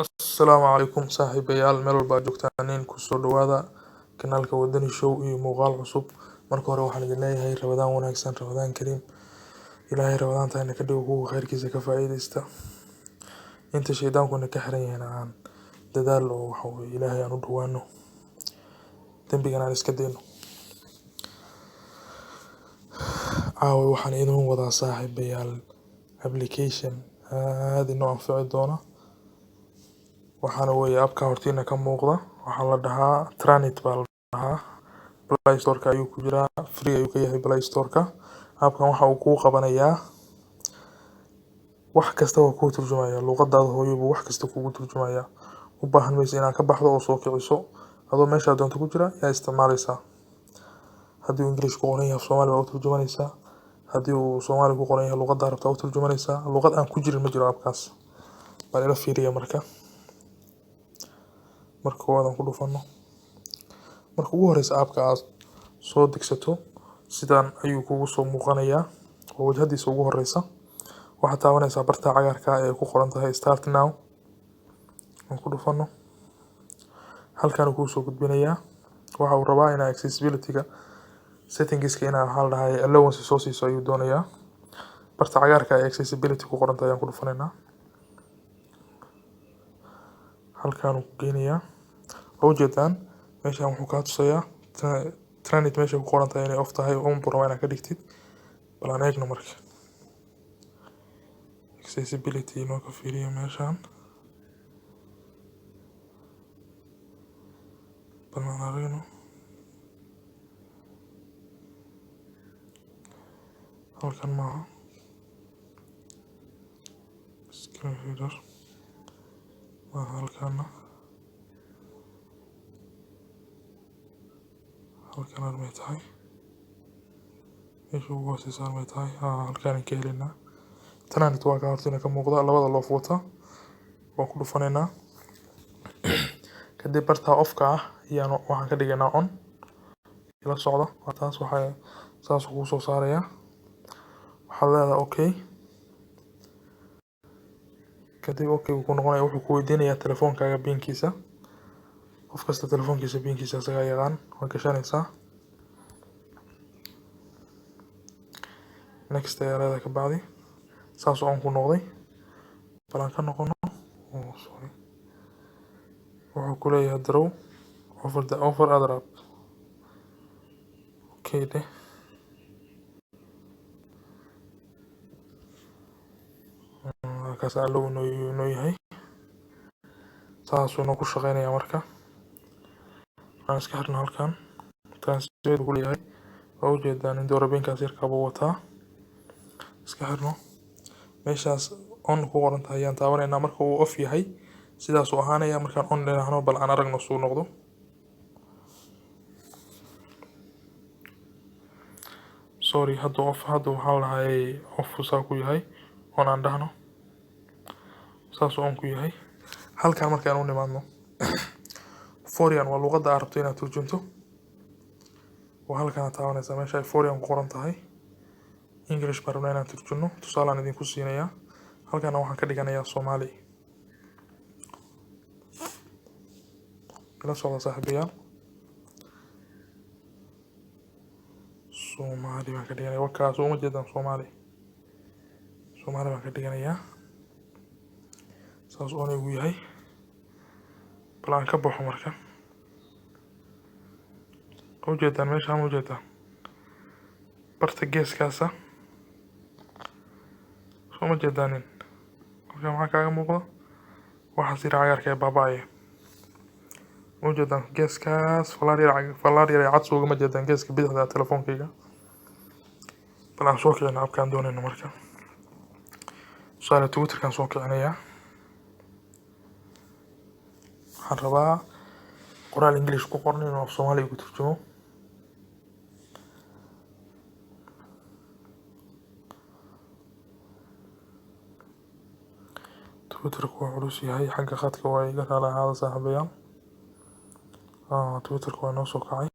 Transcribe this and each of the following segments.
السلام عليكم saaxiibayaal meel walba aad joogtaan kusoo dhawaada kanaalka wadani show iyo muuqaal cusub. Marka hore waxaan idin leeyahay Ramadaan wanaagsan, Ramadaan kariim. Ilaahay Ramadaantayna ka dhigo kuwa khayrkiisa ka faa'iideysta. Inta shaydaankuna ka xiran yahay aan dadaal oo waxa weeye Ilaahay aan u dhawaano, dambigana aan iska dayno. Caawa waxaan idin wadaa saaxiibayaal application aad inoo anfici doona. waxaana weeye abka hortiina ka muuqda, waxaa la dhahaa Transit baa la dhahaa. Play Store-ka ayuu ku jiraa, free ayuu ka yahay Play Store-ka. Abkan waxa uu kuu qabanayaa wax kasta oo kuu turjumaya luuqadaada hooyo buu wax kasta kugu turjumaya. U baahan mayso inaad ka baxdo oo soo kiciso adoo meesha doonto ku jira yaa isticmaalaysaa. haddii uu English ku qoran yahay Soomaali baa u turjumanaysaa, haddii uu Soomaali ku qoran yahay luuqadda rabtaa u turjumanaysaa. luuqad aan ku jirin ma jiro abkaas. bal ila fiiriya marka koowaad ku dhufano. marka ugu horeysa abka aad soo degsato sidaan ayuu kugu soo muuqanayaa oo wajhadiisa ugu horeysa. waxaad taabanaysaa barta cagaarka ah ee ku qoran tahay Start Now. ku dhufano. halkan uu soo gudbinayaa. waxa uu rabaa inaa accessibility-ga settings-ka inaa hal dhahay allowance soo siiso ayuu doonayaa. barta cagaarka ee accessibility ku qoran tahay ayaan ku dhufanaynaa. halkan uu geynayaa. ujeedaan meeshaan wuxuu ka tusayaa Transit meesha ku qoran tahay inay off tahay oo baro inaa ka dhigtid. bal aan eegno marka accessibility inoo ka fiiriyo meeshaan. bal aan aragno. halkan maaha screen reader waa halkaana. halkan armay tahay meesha ugu hooseysa armay tahay halkaan ka helaynaa. Transit waa ka hortiina ka muuqda labada loof wata. waan ku dhufanaynaa. kadib barta off-ka ah waxaan ka dhigaynaa on. ila socda waa taas waxay saas ugu soo saarayaa. waxaad leedahay okay. kadib okay uu ku noqonayaa. wuxuu ku weydiinayaa telefoonkaaga pinkiisa. qof kasta telefoonkiisa pinkiisa isaga yaqaan. waa gashanaysaa. next ayaa leedahay ka bacdi saas oo on ku noqday. bal aan ka noqono. sorry wuxuu ku leeyahay draw over other app. okay de kaas allow inoo yahay. saas uu ku shaqeynayaa marka. aan iska xirno halkan. transit ku leeyahay. waa ujeedaan in doorabinkaas yarka buu wataa. iska xirno. meeshaas on ku qoran tahay ayaan taabanaynaa. marka uu off yahay sidaas uu ahaanaya. markaan on dhinaxno bal aan aragno suu noqdo. sorry hadda waxaa lahay off saa ku yahay. on aan dhahno saas on ku yahay. halkan markaan u nimaadno foreign waa luuqadda aad rabto inaad turjunto. waa halkan aad taabanaysaa meesha ay foreign ku qoran tahay. English baan rabnaa inaan turjunno. tusaalaan idinku siinayaa. halkan waxaan ka dhiganayaa Soomaali. ila socda saaxiibayaal. Soomaali baan ka dhiganayaa. wakaas uma jeedaan Soomaali baan ka dhiganayaa. saas oo uu yahay. bal aan ka baxo marka. ujeedaan meeshaan ujeedaan barta geeskaasa soo ma jeedaanin. halkan maxaa kaaga muuqda waxa sira cagaarka ee baaba'aya. ujeedaan geeskaas falaar yar cad suuga ma jeedaan geeska bidixda telefoonkayga. bal aan soo kicino abkaan doonayno marka. tusaale Twitterkaan soo kicinayaa. waxaan rabaa qoraal English ku qoran inuu Soomaali ku turjumo. Twitterku waa culus yahay xagga khadka waa iga kala ahaada saaxiibayaal. Twitterku waa noo soo kacay.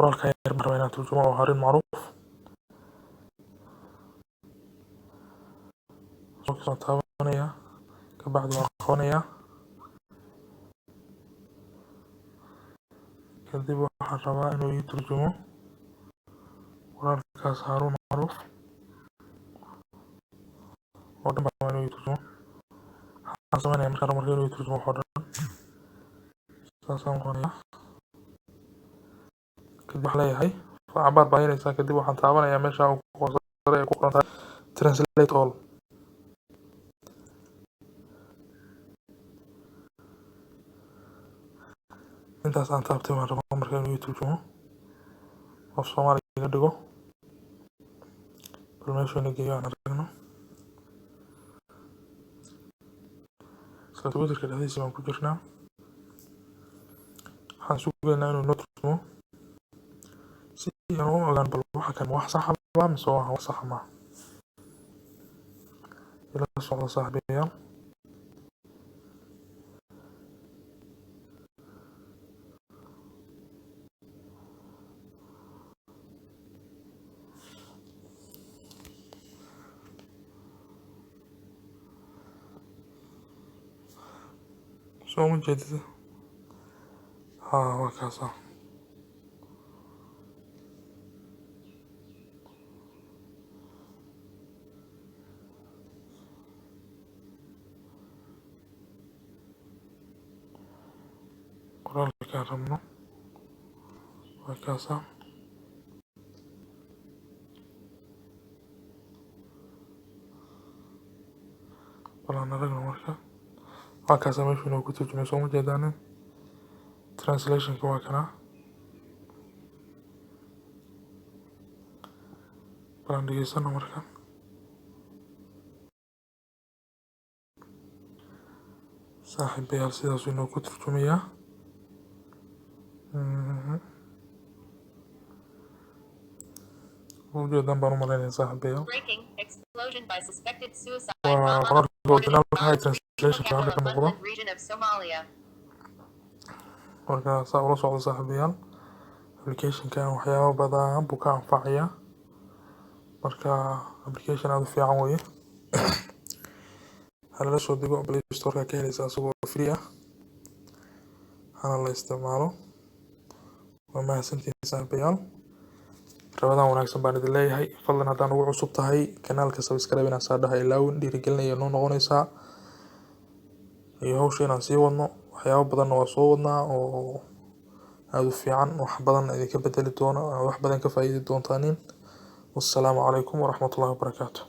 qoraalka yar baan rabaa inaan turjumo oo arrin macruuf soo taabanaya kabacdi waan qabanaya kadib waxaan rabaa inuu ii turjumo qoraalkaas haruun macruuf oo dhan baan inuu ii turjumo waxaan sameynaya markaan marka inuu ii turjumo waxoo dhan saasaan qabanaya kadib waxaan leeyahay cabaad baa helaysaa kadib waxaan taabanayaa meesha uu ku qoran tahay translate all intaas aan taabtay waan rabaa marka inuu ii turjumo af Soomaali iga dhigo bal meesha ina geeyo aan aragno isla twitterka dhexdiisa baan ku jirnaa waxaan sugaynaa inuu noo turjumo si aan u ogaan bal waxa kan wax sax ah mise waa wax sax ma ila socdo saaxiibayaal soo ma jeedid waa kaasa qoraalka rabno waa kaasa balaan aragno marka waa kaasa meesha inuu ku turjumay soo ma jeedaanin translationka waa kana balaan dhegeysano marka saaxiibayaal sidaas inuu ku turjumayaa ujeedaan baan u malaynayaa saaxiibayaal waa qoraalka originalka high translationka halka ka muuqdo marka saa ula socdo saaxiibayaal applicationkan waxyaabo badan buu ka anfacayaa marka application aad u fiican weeye halala soo dego Play Store-ka ka helaysa asagoo free ah hana la isticmaalo waa mahadsantihiin saaxiibayaal rabadaan wanaagsan baan idin leeyahay fadlan haddaan ugu cusub tahay kanaalka subscribe inaan saadhaha ilaawin dhiirigelinaya noo noqonaysaa iyo hawsha inaan sii wadno waxyaabo badanna waa soo wadnaa oo aad u fiican wax badan idinka bedeli doona wax badan ka faa'iidi doontaan wassalaamu calaykum waraxmatullaahi wabarakaatuh